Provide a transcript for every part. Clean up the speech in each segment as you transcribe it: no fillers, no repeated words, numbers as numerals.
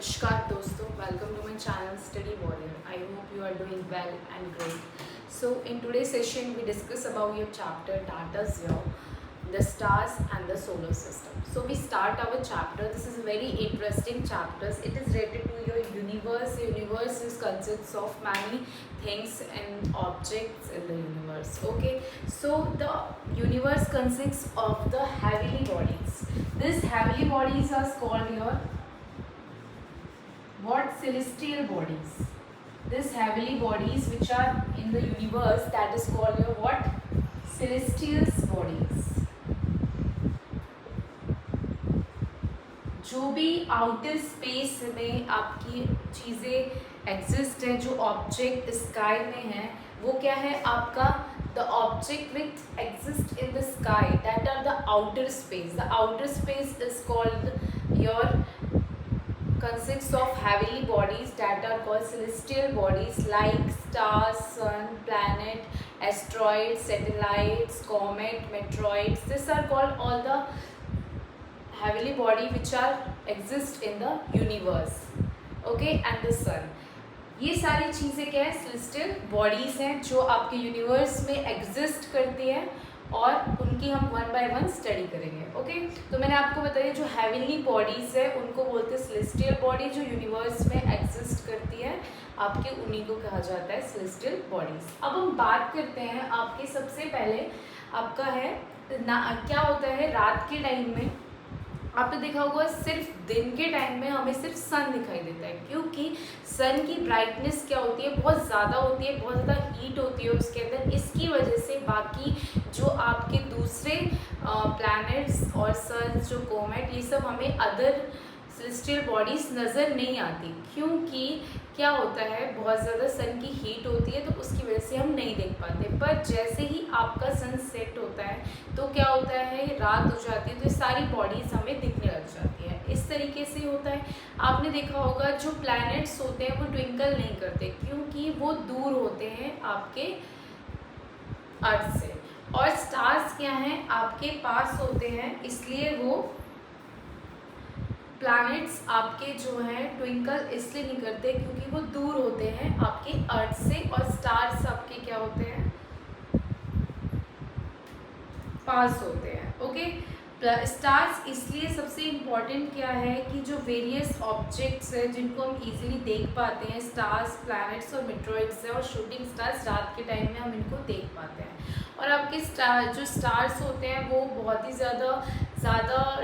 Namaskar dosto, welcome to my channel Study Warrior. I hope you are doing well and great. So in today's session we discuss about your chapter Data Zero, the stars and the solar system. So we start our chapter. This is a very interesting chapter. It is related to your universe. Universe is consists of many things and objects in the universe. Okay, so the universe consists of the heavenly bodies. These heavenly bodies are called your what? Celestial bodies. These heavenly bodies which are in the universe, that is called your what? Celestial bodies. जो भी outer space में आपकी चीज़ें exist हैं, जो object sky में हैं, वो क्या है आपका the object which exist in the sky that are the outer space. The outer space is called your consists of heavenly bodies that are called celestial bodies like stars, sun, planet, asteroids, satellites, comet, meteoroids. These are called all the heavenly body which are exist in the universe. Okay, and the sun. ये सारी चीज़ें क्या है? celestial bodies हैं जो आपके universe में exist करती हैं और उनकी हम वन बाय वन स्टडी करेंगे. ओके, तो मैंने आपको बताया जो हेवनली बॉडीज़ है उनको बोलते हैं सेलेस्टियल बॉडी. जो यूनिवर्स में एग्जिस्ट करती है आपके उन्हीं को कहा जाता है सेलेस्टियल बॉडीज़. अब हम बात करते हैं आपके सबसे पहले आपका है क्या होता है रात के टाइम में. आपने देखा होगा सिर्फ दिन के टाइम में हमें सिर्फ सन दिखाई देता है क्योंकि सन की ब्राइटनेस क्या होती है, बहुत ज़्यादा होती है, बहुत ज़्यादा हीट होती है उसके अंदर. इसकी वजह से बाकी जो आपके दूसरे प्लैनेट्स और सन जो कोमेट ये सब हमें अदर सेलेस्टियल बॉडीज़ नज़र नहीं आती क्योंकि क्या होता है बहुत ज़्यादा सन की हीट होती है तो उसकी वजह से हम नहीं देख पाते. पर जैसे ही आपका सन सेट होता है तो क्या होता है रात हो जाती है तो ये सारी बॉडीज़ हमें दिखने लग जाती है. इस तरीके से होता है. आपने देखा होगा जो प्लैनेट्स होते हैं वो ट्विंकल नहीं करते क्योंकि वो दूर होते हैं आपके अर्थ से, और स्टार्स क्या हैं आपके पास होते हैं इसलिए वो प्लैनेट्स आपके जो हैं ट्विंकल इसलिए नहीं करते क्योंकि वो दूर होते हैं आपके अर्थ से, और स्टार्स आपके क्या होते हैं पास होते हैं. ओके, स्टार्स इसलिए सबसे इम्पॉर्टेंट क्या है कि जो वेरियस ऑब्जेक्ट्स हैं जिनको हम इजीली देख पाते हैं, स्टार्स, प्लैनेट्स और मेट्रॉइड्स हैं और शूटिंग स्टार्स रात के टाइम में हम इनको देख पाते हैं. और आपके जो स्टार्स होते हैं वो बहुत ही ज़्यादा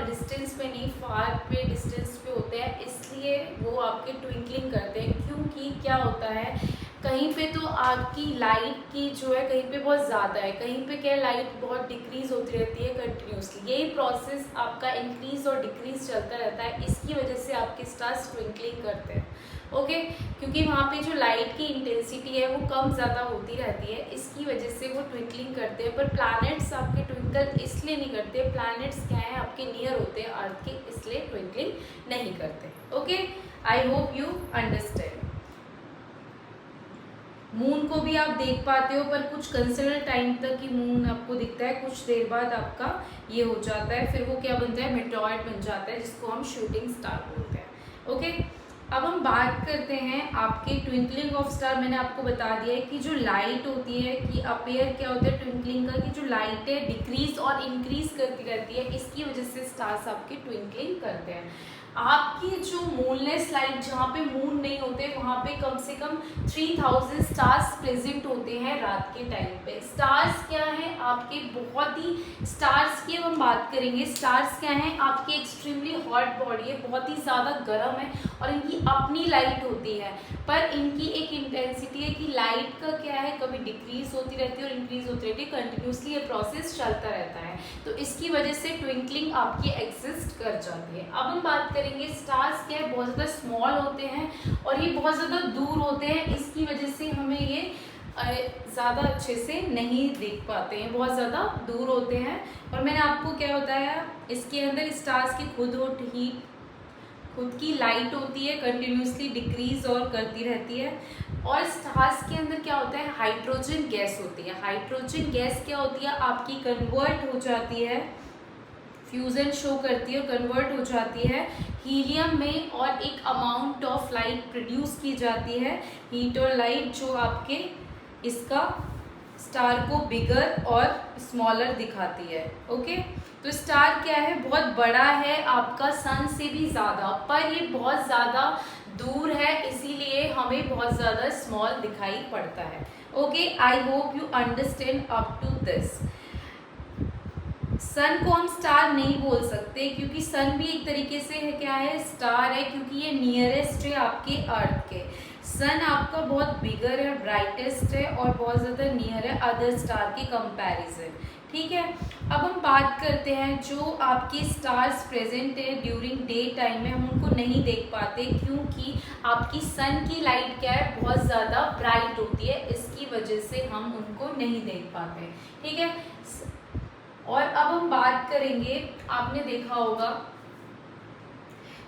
डिस्टेंस पे नहीं, फार पे डिस्टेंस पे होते हैं इसलिए वो आपके ट्विंकलिंग करते हैं. क्योंकि क्या होता है कहीं पे तो आपकी लाइट की जो है कहीं पे बहुत ज़्यादा है, कहीं पे क्या लाइट बहुत डिक्रीज़ होती रहती है कंटिन्यूसली. यही प्रोसेस आपका इंक्रीज़ और डिक्रीज़ चलता रहता है. इसकी वजह से आपके स्टार्स ट्विंकलिंग करते हैं. ओके, क्योंकि वहाँ पे जो लाइट की इंटेंसिटी है वो कम ज़्यादा होती रहती है इसकी वजह से वो ट्विंकलिंग करते हैं. पर प्लैनेट्स आपके ट्विंकल इसलिए नहीं करते. प्लैनेट्स क्या है आपके नियर होते हैं अर्थ के इसलिए ट्विंकलिंग नहीं करते. Okay, I hope you understand. Moon को भी आप देख पाते हो पर कुछ कंसिडर टाइम तक ही मून आपको दिखता है, कुछ देर बाद आपका ये हो जाता है, फिर वो क्या बनता है मेटेओर बन जाता है जिसको हम शूटिंग स्टार बोलते हैं. ओके, अब हम बात करते हैं आपके ट्विंकलिंग ऑफ स्टार. मैंने आपको बता दिया है कि जो लाइट होती है कि अपेयर क्या होता है ट्विंकलिंग का, कि जो लाइट है डिक्रीज और इंक्रीज करती रहती है इसकी वजह से स्टार्स आपके ट्विंकलिंग करते हैं. आपकी जो मूनलेस लाइट जहाँ पे मून नहीं होते वहाँ पे कम से कम 3000 स्टार्स प्रेजेंट होते हैं रात के टाइम पे. स्टार्स क्या है आपके बहुत ही स्टार्स की हम बात करेंगे. स्टार्स क्या है आपकी एक्सट्रीमली हॉट बॉडी है, बहुत ही ज़्यादा गर्म है और इनकी अपनी लाइट होती है. पर इनकी एक इंटेंसिटी है कि लाइट का क्या है कभी डिक्रीज होती रहती है और इंक्रीज होती रहती है. कंटिन्यूसली ये प्रोसेस चलता रहता है तो इसकी वजह से ट्विंकलिंग आपकी एग्जिस्ट कर जाती है. अब हम बात करेंगे स्टार्स क्या है बहुत ज़्यादा स्मॉल होते हैं और ये बहुत ज़्यादा दूर होते हैं इसकी वजह से हमें ये ज़्यादा अच्छे से नहीं देख पाते हैं, बहुत ज़्यादा दूर होते हैं. और मैंने आपको क्या बताया इसके अंदर स्टार्स की खुद की लाइट होती है, कंटिन्यूसली डिक्रीज और करती रहती है. और स्टार्स के अंदर क्या होता है हाइड्रोजन गैस होती है. हाइड्रोजन गैस क्या होती है आपकी कन्वर्ट हो जाती है फ्यूजन शो करती है और कन्वर्ट हो जाती है हीलियम में और एक अमाउंट ऑफ लाइट प्रोड्यूस की जाती है, हीट और लाइट, जो आपके इसका स्टार को बिगर और स्मॉलर दिखाती है। ओके, तो स्टार क्या है, बहुत बड़ा है आपका सन से भी ज़्यादा, पर ये बहुत ज़्यादा दूर है, इसीलिए हमें बहुत ज़्यादा स्मॉल दिखाई पड़ता है। Okay, I hope you understand up to this. Sun को हम स्टार नहीं बोल सकते क्योंकि सन भी एक तरीके से है, क्या है, स्टार है, क्योंकि ये नियरेस्ट है आपके अर्थ के। सन आपका बहुत बिगर है, ब्राइटेस्ट है और बहुत ज़्यादा नियर है अदर स्टार के कंपैरिजन। ठीक है, अब हम बात करते हैं जो आपके स्टार्स प्रेजेंट है ड्यूरिंग डे टाइम में, हम उनको नहीं देख पाते क्योंकि आपकी सन की लाइट क्या है, बहुत ज़्यादा ब्राइट होती है, इसकी वजह से हम उनको नहीं देख पाते। ठीक है, और अब हम बात करेंगे, आपने देखा होगा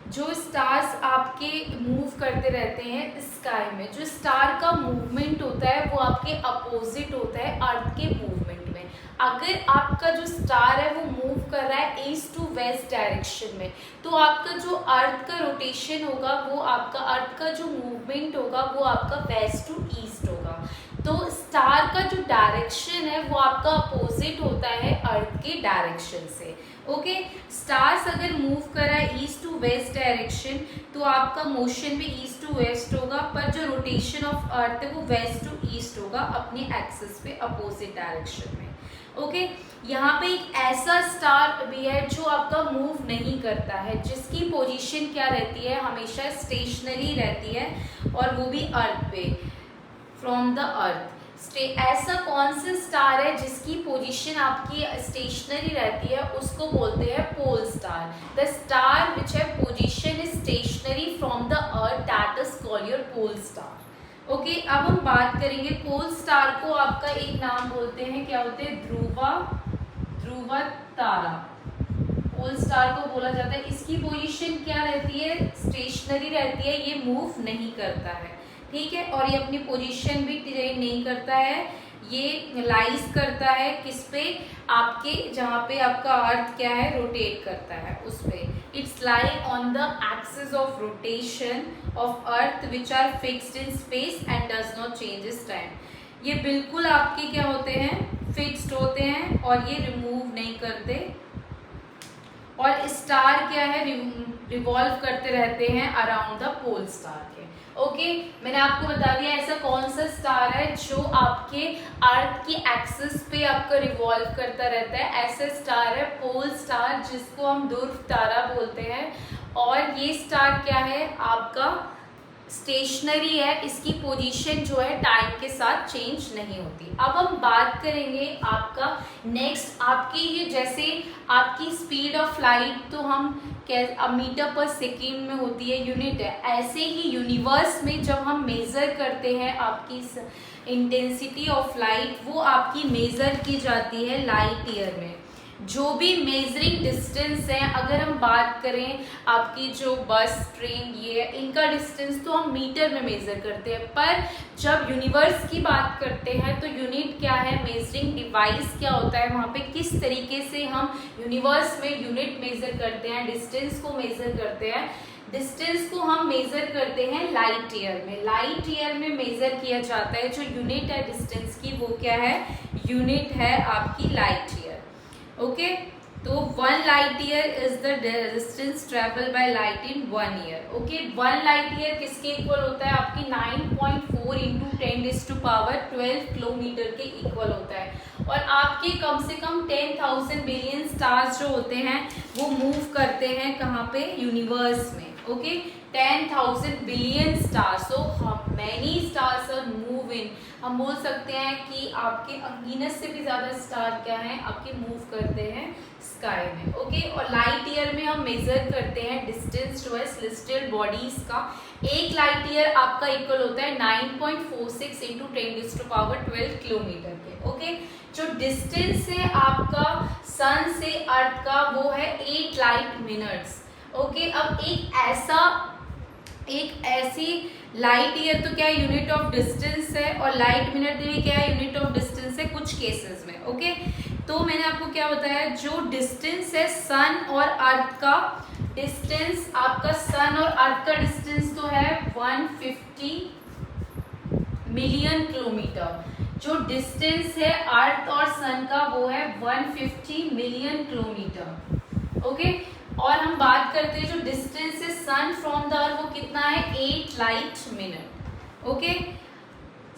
जो स्टार्स आपके मूव करते रहते हैं स्काई में, जो स्टार का मूवमेंट होता है वो आपके अपोजिट होता है अर्थ के मूवमेंट में। अगर आपका जो स्टार है वो मूव कर रहा है ईस्ट टू वेस्ट डायरेक्शन में, तो आपका जो अर्थ का रोटेशन होगा, वो आपका अर्थ का जो मूवमेंट होगा वो आपका वेस्ट टू ईस्ट होगा। तो स्टार का जो डायरेक्शन है वो आपका अपोजिट होता है अर्थ के डायरेक्शन से। ओके, स्टार्स अगर मूव कर रहा है ईस्ट टू वेस्ट डायरेक्शन तो आपका मोशन भी ईस्ट टू वेस्ट होगा, पर जो रोटेशन ऑफ अर्थ है वो वेस्ट टू ईस्ट होगा अपने एक्सिस पे अपोजिट डायरेक्शन में। ओके, यहाँ पे एक ऐसा स्टार भी है जो आपका मूव नहीं करता है, जिसकी पोजीशन क्या रहती है, हमेशा स्टेशनरी रहती है, और वो भी अर्थ पे, फ्रॉम द अर्थ। ऐसा कौन सा स्टार है जिसकी पोजीशन आपकी स्टेशनरी रहती है, उसको बोलते हैं pole star. The star which है position is stationary from the earth, that is called your pole star. Okay, अब हम बात करेंगे पोल स्टार को आपका एक नाम बोलते हैं, क्या बोलते हैं, ध्रुव तारा। पोल स्टार को बोला जाता है, इसकी पोजीशन क्या रहती है, स्टेशनरी रहती है, ये मूव नहीं करता है। ठीक है, और ये अपनी पोजीशन भी चेंज नहीं करता है, ये लाइज करता है किस पे, आपके जहाँ पे आपका अर्थ क्या है, रोटेट करता है उस पे। It's lie on the axis of rotation of earth which are fixed in space and does not changes time. ये बिल्कुल आपके क्या होते हैं, फिक्स्ड होते हैं और ये रिमूव नहीं करते, और स्टार क्या है, रिवॉल्व करते रहते हैं अराउंड द पोल स्टार के। ओके, मैंने आपको बता दिया ऐसा कौन सा स्टार है जो आपके अर्थ की एक्सिस पे आपका रिवॉल्व करता रहता है, ऐसा स्टार है पोल स्टार, जिसको हम ध्रुव तारा बोलते हैं। और ये स्टार क्या है, आपका स्टेशनरी है, इसकी पोजीशन जो है टाइम के साथ चेंज नहीं होती। अब हम बात करेंगे आपका नेक्स्ट, आपकी ये जैसे आपकी स्पीड ऑफ लाइट तो हम मीटर पर सेकेंड में होती है, यूनिट है, ऐसे ही यूनिवर्स में जब हम मेज़र करते हैं आपकी इंटेंसिटी ऑफ लाइट, वो आपकी मेज़र की जाती है लाइट ईयर में। जो भी मेजरिंग डिस्टेंस है, अगर हम बात करें आपकी जो बस, ट्रेन, ये इनका डिस्टेंस तो हम मीटर में मेजर करते हैं, पर जब यूनिवर्स की बात करते हैं तो यूनिट क्या है, मेजरिंग डिवाइस क्या होता है, वहाँ पे किस तरीके से हम यूनिवर्स में यूनिट मेजर करते हैं, डिस्टेंस को मेजर करते हैं। डिस्टेंस को हम मेजर करते हैं लाइट ईयर में, लाइट ईयर में मेजर किया जाता है। जो यूनिट है डिस्टेंस की वो क्या है, यूनिट है आपकी लाइट ईयर। ओके, तो 1 light year is the distance travel by light in 1 year. Okay, 1 light year किसके इक्वल होता है, आपकी 9.4 इंटू 10⁻12 किलोमीटर के इक्वल होता है। और आपके कम से कम 10,000 बिलियन स्टार्स जो होते हैं वो मूव करते हैं कहाँ पे, यूनिवर्स में। Okay, 10,000 billion stars, so many stars are move in, हम बोल सकते हैं कि आपके अनगिनत से भी ज़्यादा स्टार क्या हैं, आपके मूव करते हैं स्काई में। ओके, और लाइट ईयर में हम मेजर करते हैं डिस्टेंस जो है सेलेस्टियल बॉडीज का। 1 लाइट ईयर आपका इक्वल होता है 9.46 इंटू 10⁻12 किलोमीटर के। ओके, जो डिस्टेंस है आपका सन से अर्थ का वो है 8 लाइट मिनट्स। ओके, अब एक ऐसी लाइट ईयर तो क्या है, यूनिट ऑफ डिस्टेंस है, और लाइट मिनट भी क्या है, यूनिट ऑफ डिस्टेंस है कुछ केसेस में। ओके, तो मैंने आपको क्या बताया, जो डिस्टेंस है सन और अर्थ का डिस्टेंस, आपका सन और अर्थ का डिस्टेंस तो है 150 मिलियन किलोमीटर। जो डिस्टेंस है अर्थ और सन का वो है 150 मिलियन किलोमीटर। ओके, और हम बात करते हैं जो डिस्टेंस है सन फ्रॉम द अर्थ वो कितना है, 8 लाइट मिनट। ओके,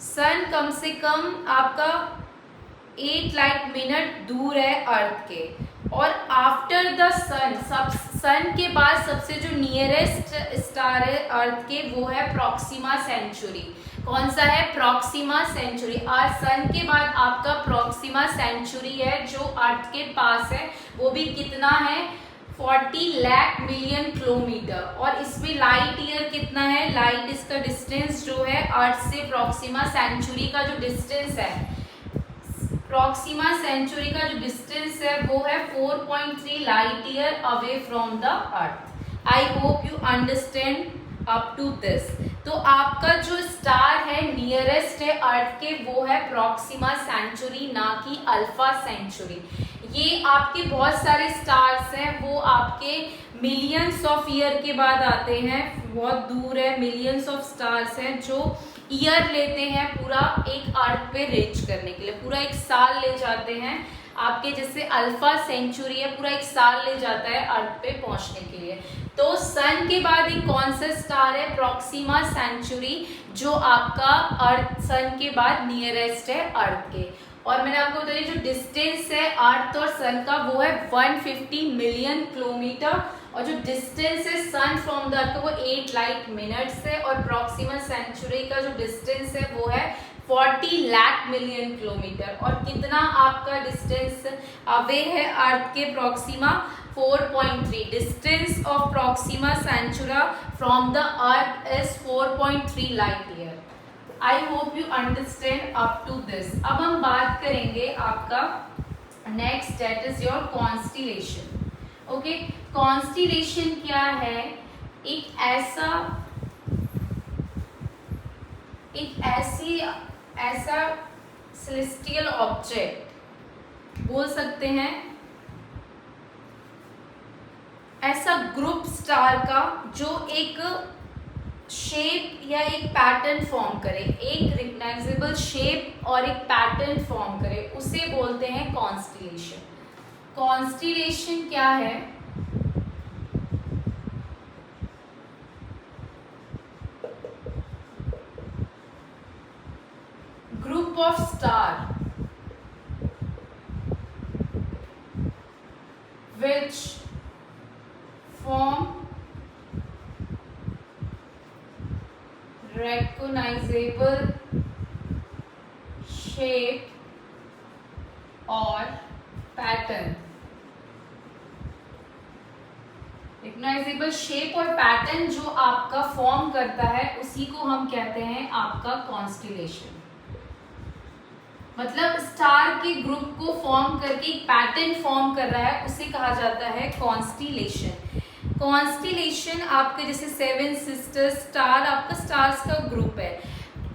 सन कम से कम आपका 8 लाइट मिनट दूर है अर्थ के। और आफ्टर द सन, सन के बाद सबसे जो नियरेस्ट स्टार है अर्थ के वो है प्रॉक्सिमा सेंचुरी। कौन सा है, प्रॉक्सिमा सेंचुरी। और सन के बाद आपका प्रॉक्सिमा सेंचुरी है जो अर्थ के पास है, वो भी कितना है, 40 लाख मिलियन किलोमीटर। और इसमें लाइट ईयर कितना है, लाइट इसका डिस्टेंस जो है अर्थ से प्रॉक्सिमा सेंचुरी का जो डिस्टेंस है, प्रॉक्सिमा सेंचुरी का जो डिस्टेंस है वो है 4.3 light year away from the earth. I hope you understand up to this. तो आपका जो स्टार है नियरेस्ट है अर्थ के वो है प्रॉक्सिमा सेंचुरी, ना कि अल्फा सेंचुरी। ये आपके बहुत सारे स्टार्स हैं, वो आपके मिलियंस ऑफ ईयर के बाद आते हैं, बहुत दूर है, मिलियंस ऑफ स्टार्स हैं जो ईयर लेते हैं पूरा एक अर्थ पे रीच करने के लिए, पूरा एक साल ले जाते हैं। आपके जैसे अल्फा सेंचुरी है, पूरा एक साल ले जाता है अर्थ पे पहुंचने के लिए। तो सन के बाद एक कौन सा स्टार है, प्रॉक्सिमा सेंचुरी, जो आपका अर्थ सन के बाद नियरेस्ट है अर्थ के। और मैंने आपको बताया जो डिस्टेंस है अर्थ और सन का वो है 150 मिलियन किलोमीटर। और जो डिस्टेंस है सन फ्रॉम द अर्थ वो 8 लाइट मिनट्स है। और प्रॉक्सिमा सेंचुरी का जो डिस्टेंस है वो है 40 लाख मिलियन किलोमीटर। और कितना आपका डिस्टेंस अवे है अर्थ के Proxima, 4.3। Distance of Proxima Centauri from the earth is 4.3 light year. I hope you understand up to this. अब हम बात करेंगे आपका next, that is your constellation. Okay, constellation क्या है, एक ऐसा सेलेस्टियल ऑब्जेक्ट बोल सकते हैं, ऐसा ग्रुप स्टार का जो एक शेप या एक पैटर्न फॉर्म करे, एक रिकग्नाइजेबल शेप और एक पैटर्न फॉर्म करे, उसे बोलते हैं कॉन्स्टिलेशन। कॉन्स्टिलेशन क्या है, group of star which form recognizable shape और पैटर्न। रिकग्नाइजेबल शेप और पैटर्न जो आपका फॉर्म करता है उसी को हम कहते हैं आपका कॉन्स्टिलेशन। मतलब स्टार के ग्रुप को फॉर्म करके एक पैटर्न फॉर्म कर रहा है, उसे कहा जाता है कॉन्स्टिलेशन। कॉन्स्टिलेशन आपके जैसे 7 सिस्टर्स स्टार आपका स्टार्स का ग्रुप है।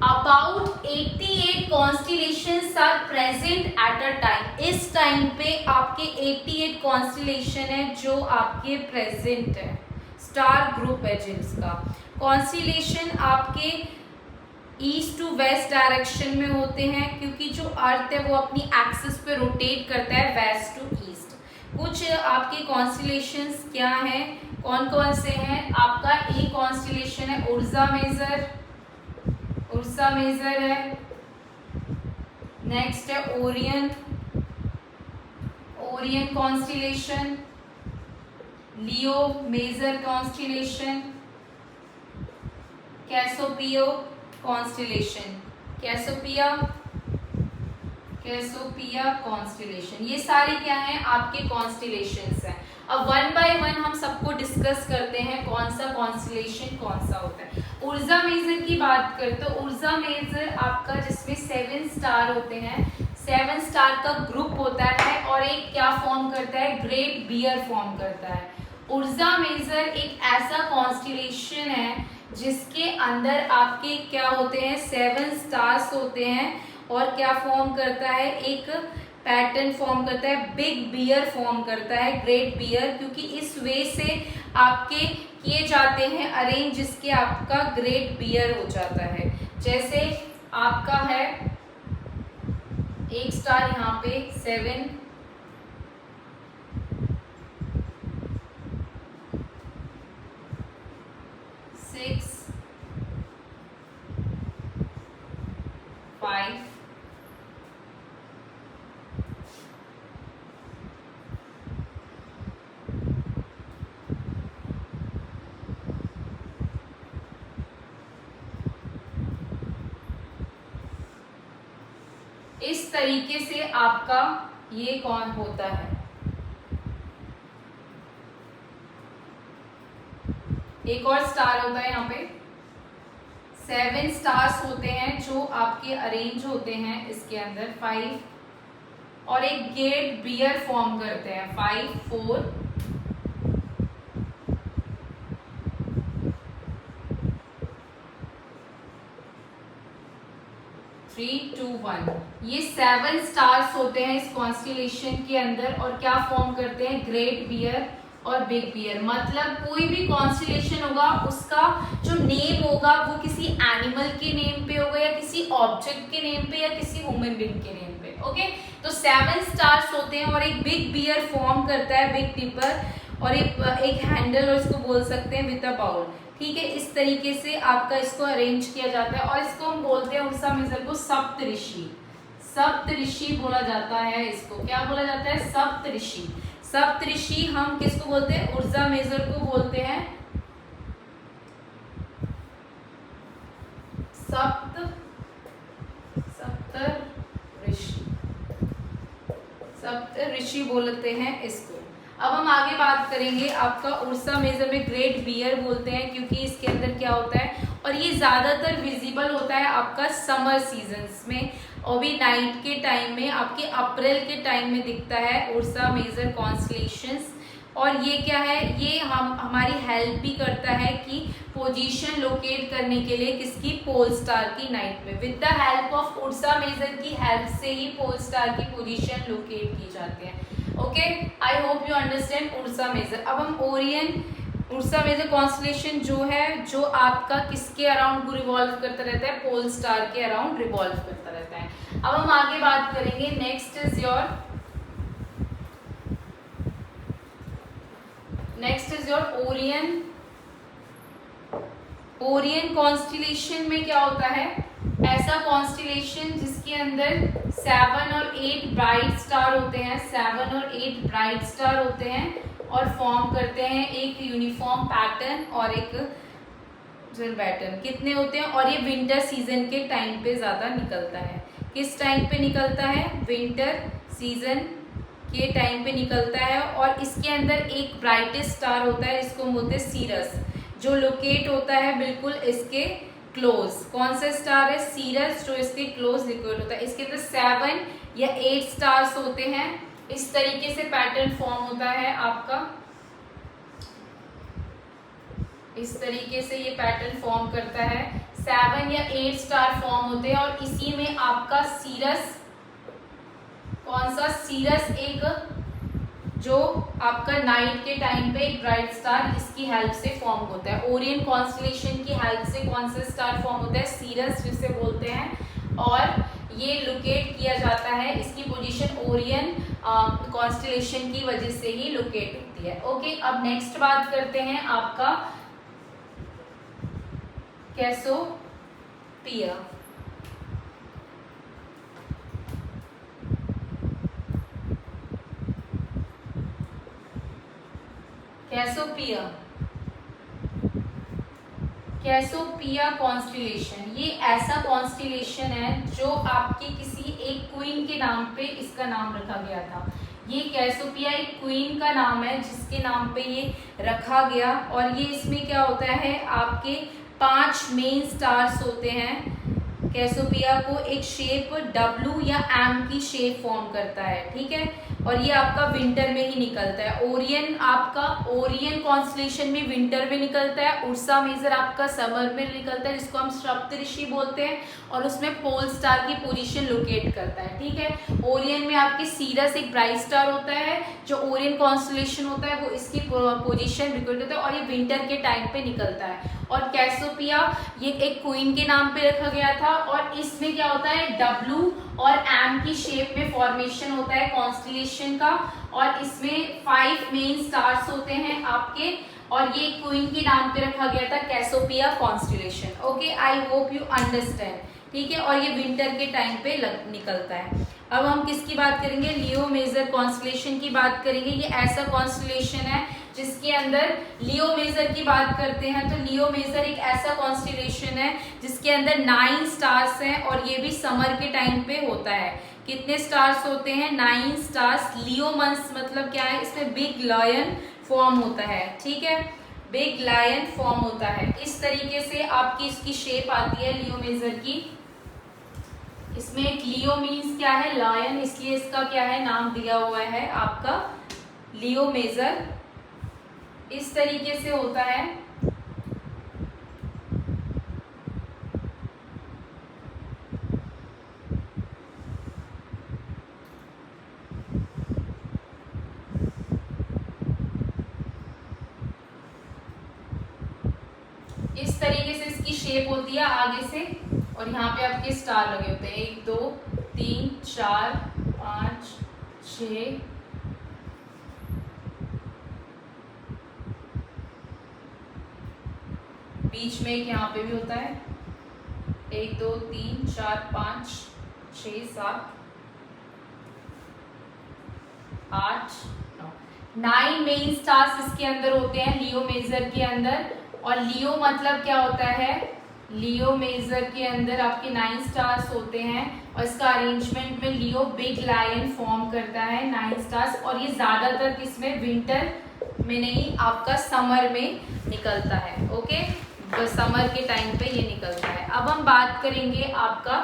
About 88 constellations are present at a time. इस टाइम पे आपके 88 कॉन्स्टिलेशन है जो आपके प्रेजेंट है, स्टार ग्रुप है जिसका। कॉन्स्टिलेशन आपके ईस्ट टू वेस्ट डायरेक्शन में होते हैं, क्योंकि जो अर्थ है वो अपनी एक्सिस पे रोटेट करता है वेस्ट टू ईस्ट। कुछ आपके कॉन्स्टिलेशंस क्या हैं, कौन कौन से हैं, आपका एक कॉन्स्टिलेशन है उर्सा मेजर, उर्सा मेजर है। नेक्स्ट है ओरियन, ओरियन कॉन्स्टिलेशन, लियो मेजर कॉन्स्टिलेशन, कैसोपियो कॉन्स्टिलेशन, कैसोपिया, कैसोपिया कॉन्स्टिलेशन। ये सारे क्या हैं आपके कॉन्स्टिलेशंस हैं। अब वन बाय वन हम सबको डिस्कस करते हैं कौन सा कॉन्स्टिलेशन कौन सा होता है। उर्सा मेजर की बात करते तो उर्सा मेजर आपका जिसमें 7 स्टार होते हैं, 7 स्टार का ग्रुप होता है और एक क्या फॉर्म करता है, ग्रेट बियर फॉर्म करता है। उर्सा मेजर एक ऐसा कॉन्स्टिलेशन है जिसके अंदर आपके क्या होते हैं, 7 स्टार्स होते हैं और क्या फॉर्म करता है, एक पैटर्न फॉर्म करता है, बिग बियर फॉर्म करता है, ग्रेट बियर, क्योंकि इस वे से आपके किए जाते हैं अरेंज, जिसके आपका ग्रेट बियर हो जाता है। जैसे आपका है एक स्टार यहाँ पे 7, 6, 5, इस तरीके से आपका ये कौन होता है। एक और स्टार होता है यहाँ पे, 7 स्टार्स होते हैं जो आपके अरेंज होते हैं इसके अंदर 5, और एक गेट बियर फॉर्म करते हैं 5, 4, 3, 2, 1। ये 7 स्टार्स होते हैं इस कॉन्स्टिलेशन के अंदर, और क्या फॉर्म करते हैं, ग्रेट बियर और बिग बियर। मतलब कोई भी कॉन्स्टिलेशन होगा उसका जो नेम होगा वो किसी एनिमल के नेम पे होगा, या किसी ऑब्जेक्ट के नेम पे, या किसी ह्यूमन बीइंग के नेम पे। ओके, तो 7 स्टार्स होते हैं और एक बिग बियर फॉर्म करता है, बिग टिपर, और एक हैंडल, और इसको बोल सकते हैं विद अ बाउल। ठीक है, इस तरीके से आपका इसको अरेंज किया जाता है, और इसको हम बोलते हैं उर्सा मेजर को सप्तऋषि। सप्तऋषि बोला जाता है इसको, क्या बोला जाता है, सप्तऋषि। सप्तऋषि हम किसको बोलते हैं, उर्जा मेजर को बोलते हैं सप्तऋषि बोलते हैं इसको। अब हम आगे बात करेंगे, आपका उर्सा मेजर में ग्रेट बियर बोलते हैं, क्योंकि इसके अंदर क्या होता है, और ये ज़्यादातर विजिबल होता है आपका समर सीजन्स में, और भी नाइट के टाइम में, आपके अप्रैल के टाइम में दिखता है उर्सा मेजर कॉन्स्टलेशंस। और ये क्या है, ये हमारी हेल्प भी करता है कि पोजीशन लोकेट करने के लिए किसकी, पोल स्टार की नाइट में। With the help of Ursa Major की हेल्प से ही पोल स्टार की पोजीशन लोकेट की जाती है। Okay, I hope you understand Ursa Major. अब हम ओरियन उर्सा मेजर कॉन्स्टलेशन जो है, जो आपका किसके अराउंड रिवॉल्व करता रहता है, पोल स्टार के अराउंड रिवॉल्व करता रहता है। अब हम आगे बात करेंगे, next is your Orion. Orion constellation में क्या होता है, ऐसा कॉन्स्टिलेशन जिसके अंदर 7 और 8 ब्राइट स्टार होते हैं, 7 और 8 ब्राइट स्टार होते हैं, और फॉर्म करते हैं एक यूनिफॉर्म पैटर्न और एक पैटर्न। कितने होते हैं, और ये विंटर सीजन के टाइम पे ज्यादा निकलता है। किस टाइम पे निकलता है, विंटर सीजन के टाइम पे निकलता है। और इसके अंदर एक ब्राइटेस्ट स्टार होता है, इसको बोलते हैं सीरस, जो लोकेट होता है बिल्कुल इसके क्लोज। कौन सा स्टार है, सीरस, जो इसके क्लोज लोकेट होता है। इसके अंदर 7 या 8 स्टार्स होते हैं। इस तरीके से पैटर्न फॉर्म होता है आपका, इस तरीके से ये पैटर्न फॉर्म करता है। 7 या 8 स्टार फॉर्म होते हैं, और इसी में आपका सीरस, कौन सा, सीरस, एक जो आपका नाइट के टाइम पे एक ब्राइट स्टार, इसकी हेल्प से फॉर्म होता है। ओरियन कॉन्स्टलेशन की हेल्प से कौन सा स्टार फॉर्म होता है, सीरस जिसे बोलते हैं, और ये लोकेट किया जाता है, इसकी पोजीशन ओरियन कॉन्स्टलेशन की वजह से ही लोकेट होती है। ओके, अब नेक्स्ट बात करते हैं आपका कैसोपिया। कैसोपिया कॉन्स्टिलेशन, ये ऐसा कॉन्स्टिलेशन है जो आपके किसी एक क्वीन के नाम पे इसका नाम रखा गया था। ये कैसोपिया एक क्वीन का नाम है जिसके नाम पे ये रखा गया, और ये इसमें क्या होता है, आपके 5 मेन स्टार्स होते हैं। कैसोपिया को एक शेप W या M की शेप फॉर्म करता है, ठीक है। और ये आपका विंटर में ही निकलता है। ओरियन आपका ओरियन कॉन्स्टलेशन में विंटर में निकलता है। उर्सा मेजर आपका समर में निकलता है, जिसको हम सप्तऋषि बोलते हैं, और उसमें पोल स्टार की पोजीशन लोकेट करता है। ठीक है, ओरियन में आपके सीरस एक ब्राइट स्टार होता है, जो ओरियन कॉन्स्टलेशन होता है वो इसकी पोजीशन रिकॉर्ड करता है, और ये विंटर के टाइम पे निकलता है। और कैसोपिया ये एक क्वीन के नाम पे रखा गया था, और इसमें क्या होता है, W और M की शेप में फॉर्मेशन होता है कॉन्स्टलेशन का, और इसमें 5 मेन स्टार्स होते हैं आपके, और ये क्वीन के नाम पे रखा गया था Cassiopeia constellation. Okay, I hope you understand. ठीक है, और ये विंटर के टाइम पे निकलता है। अब हम किसकी बात करेंगे, लियो मेजर कॉन्स्टलेशन की बात करेंगे। ये ऐसा कॉन्स्टलेशन है जिसके अंदर लियो मेजर की बात करते हैं तो लियो मेजर एक ऐसा कॉन्स्टलेशन है जिसके अंदर 9 स्टार्स हैं, और ये भी समर के टाइम पे होता है। कितने स्टार्स होते हैं, 9 स्टार्स। लियो मंथ्स मतलब क्या है, इसमें बिग लायन फॉर्म होता है। ठीक है, बिग लायन फॉर्म होता है। इस तरीके से आपकी इसकी शेप आती है लियो मेजर की। इसमें एक लियो मीन्स क्या है, लायन, इसलिए इसका क्या है, नाम दिया हुआ है आपका लियो मेजर। इस तरीके से होता है। इस तरीके से इसकी शेप होती है आगे से, और यहाँ पे आपके स्टार लगे होते हैं 1 2 3 4 5 6। बीच में एक यहाँ पे भी होता है 1 2 3 4 5 6 7 8 9 मेन स्टार्स इसके अंदर होते हैं लियो मेजर के अंदर। और लियो मतलब क्या होता है, लियो मेजर के अंदर आपके 9 स्टार्स होते हैं, और इसका अरेंजमेंट में लियो बिग लायन फॉर्म करता है 9 स्टार्स, और ये ज्यादातर किसमें, विंटर में नहीं, आपका समर में निकलता है। ओके, तो समर के टाइम पे ये निकलता है। अब हम बात करेंगे आपका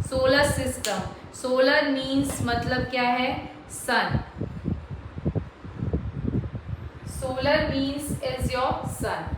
सोलर सिस्टम। सोलर मीन्स मतलब क्या है, sun. Solar means is your sun.